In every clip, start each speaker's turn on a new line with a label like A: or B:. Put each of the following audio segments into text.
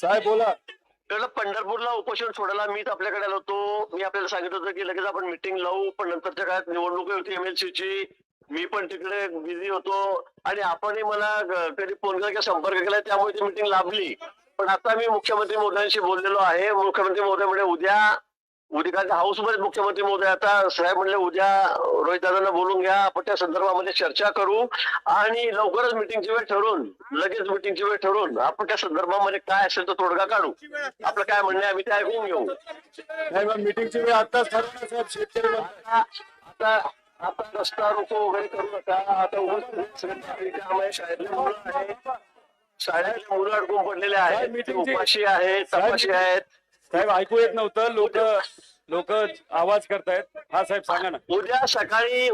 A: साहेब बोला.
B: कळलं. पंढरपूरला उपोषण सोडायला मीच आपल्याकडे आलो होतो. मी आपल्याला सांगितलं होतं की लगेच आपण मिटिंग लावू, पण नंतरच्या काळात निवडणूक होती एमएलसीची. मी पण तिकडे बिझी होतो आणि आपणही मला कधी फोन केला किंवा संपर्क केला, त्यामुळे ती मिटिंग लाभली. पण आता मी मुख्यमंत्री महोदयांशी बोललेलो आहे. मुख्यमंत्री महोदय म्हणजे उद्या हाऊसमध्ये मुख्यमंत्री महोदय आता साहेब म्हणले उद्या रोहित दादांना बोलून घ्या, आपण त्या संदर्भामध्ये चर्चा करू आणि लवकरच मिटिंगची वेळ ठरवून लगेच मिटिंगची वेळ ठरवून आपण त्या संदर्भामध्ये काय असेल तो तोडगा काढू. आपलं काय म्हणणं आहे आम्ही ते ऐकून घेऊ.
A: मिटिंगची वेळ आताच ठरवणार साहेब. शेतकरी
B: आता आता रस्ता रोको वगैरे करू नका. आता शाळेतले मुलं आहेत, शाळेतले मुलं अडकून पडलेले आहेत, उपाशी आहेत, तपाशी आहेत.
A: साहेब ऐकू येत नव्हतं. लोक आवाज करतायत. हा साहेब सांगा ना.
B: उद्या सकाळी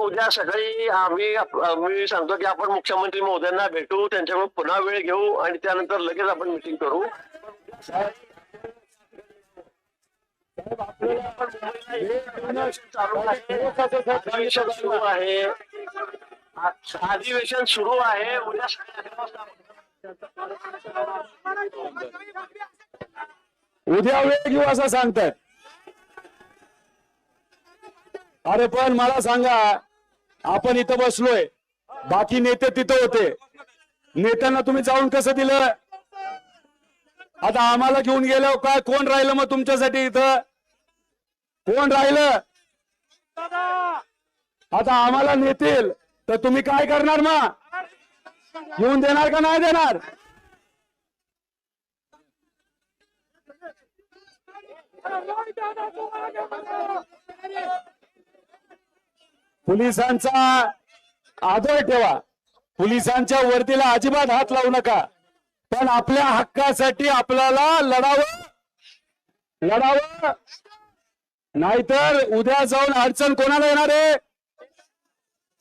B: मी सांगतो की आपण मुख्यमंत्री महोदयांना भेटू, त्यांच्याकडून पुन्हा वेळ घेऊ आणि त्यानंतर लगेच आपण मिटिंग करू. अधिवेशन सुरू आहे. उद्या
A: उद्या वेळ घेऊ असं सांगतायत. अरे पण मला सांगा, आपण इथं बसलोय, बाकी नेते तिथं होते. नेत्यांना तुम्ही जाऊन कसं दिलं? आता आम्हाला घेऊन गेलो काय? कोण राहिलं मग तुमच्यासाठी इथं? कोण राहिलं? आता आम्हाला नेतील तर तुम्ही काय करणार? मग घेऊन देणार का नाही देणार? पोलिसांचा आदर ठेवा. पोलिसांच्या वर्दीला अजिबात हात लावू नका. पण आपल्या हक्कासाठी आपल्याला लढावं. नाहीतर उद्या जाऊन अडचण कोणाला येणार आहे?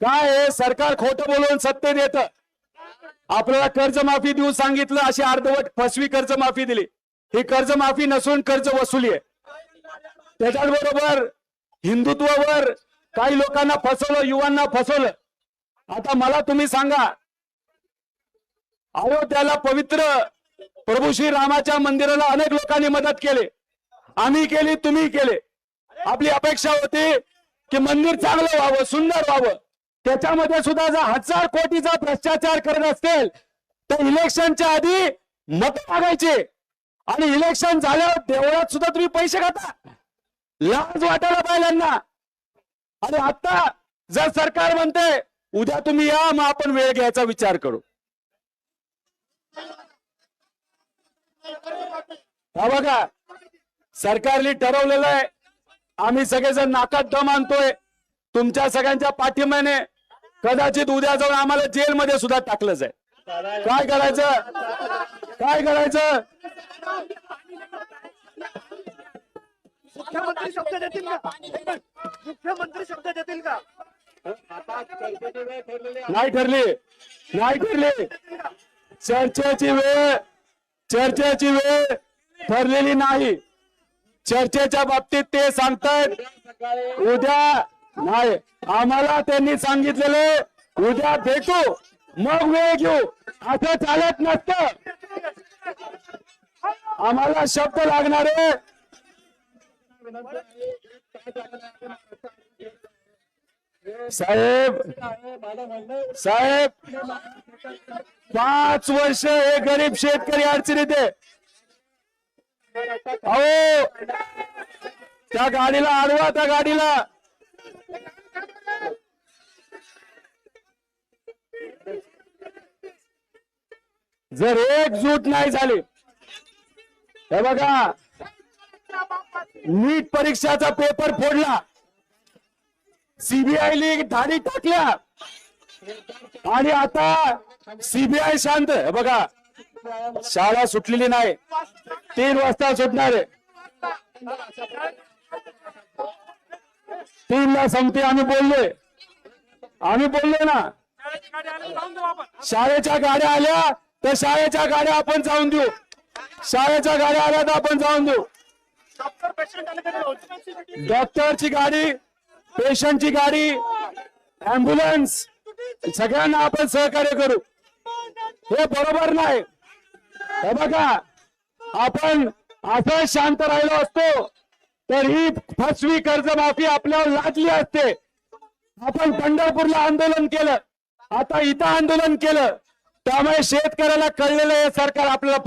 A: काय आहे? सरकार खोटं बोलून सत्तेत येतं. आपल्याला कर्जमाफी देऊ सांगितलं, अशी अर्धवट फसवी कर्जमाफी दिली. ही कर्जमाफी नसून कर्ज वसुली आहे. त्याच्याबरोबर हिंदुत्वावर काही लोकांना फसवलं, युवांना फसवलं. आता मला तुम्ही सांगा, अयोध्याला पवित्र प्रभू श्री रामाच्या मंदिराला अनेक लोकांनी मदत केली. आम्ही केली, तुम्ही केले. आपली अपेक्षा होती की मंदिर चांगलं व्हावं, सुंदर व्हावं. त्याच्यामध्ये सुद्धा जर 1000 कोटीचा भ्रष्टाचार करत असतील तर इलेक्शनच्या आधी मत मागायचे आणि इलेक्शन झाल्यावर देवळात सुद्धा तुम्ही पैसे खाता. लाज वाटायला पाहिल्यांना. आणि आता जर सरकार म्हणते उद्या तुम्ही या, मग आपण वेळ घ्यायचा विचार करू. हा बघा, सरकारने ठरवलेलं आहे. आम्ही सगळेजण नाकात दम आणतोय. तुमच्या सगळ्यांच्या पाठिंब्याने कदाचित उद्या जाऊन आम्हाला जेलमध्ये सुद्धा टाकलं जाईल. काय करायचं? काय करायचं?
C: मुख्यमंत्री शब्द देतील का? मुख्यमंत्री शब्द देतील का?
A: नाही ठरली. चर्चेची वेळ ठरलेली नाही. चर्चेच्या बाबतीत ते सांगतायत उद्या नाही. आम्हाला त्यांनी सांगितलेलं उद्या भेटू मग वेळ घेऊ, असं चालत नसतं. आम्हाला शब्द लागणार आहे. साहेब 5 वर्ष हे गरीब शेतकरी अडचणीत आहे. अहो त्या गाडीला अडवा. त्या गाडीला जर एकजूट नाही झाली, हे बघा, नीट परीक्षाचा पेपर फोडला, सीबीआयने धाडी टाकल्या आणि आता सीबीआय शांत. हे बघा, शाळा सुटलेली नाही, 3 वाजता सुटणार आहे. 3ला संपते. आम्ही बोललोय ना. शाळेच्या गाड्या आल्या तर शाळेच्या गाड्या आपण जाऊन देऊ. शाळेच्या गाड्या आल्या तर आपण जाऊन देऊ. डॉक्टरची गाडी, पेशंटची गाडी, ऍम्ब्युलन्स, सगळ्यांना आपण सहकार्य करू. हे बरोबर नाही. हे बघा, आपण असं शांत राहिलो असतो तर ही फसवी कर्जमाफी आपल्यावर लादली असते. आपण पंढरपूरला आंदोलन केलं, आता इथं आंदोलन केलं, त्यामुळे शेतकऱ्याला कळलेलं हे सरकार आपल्याला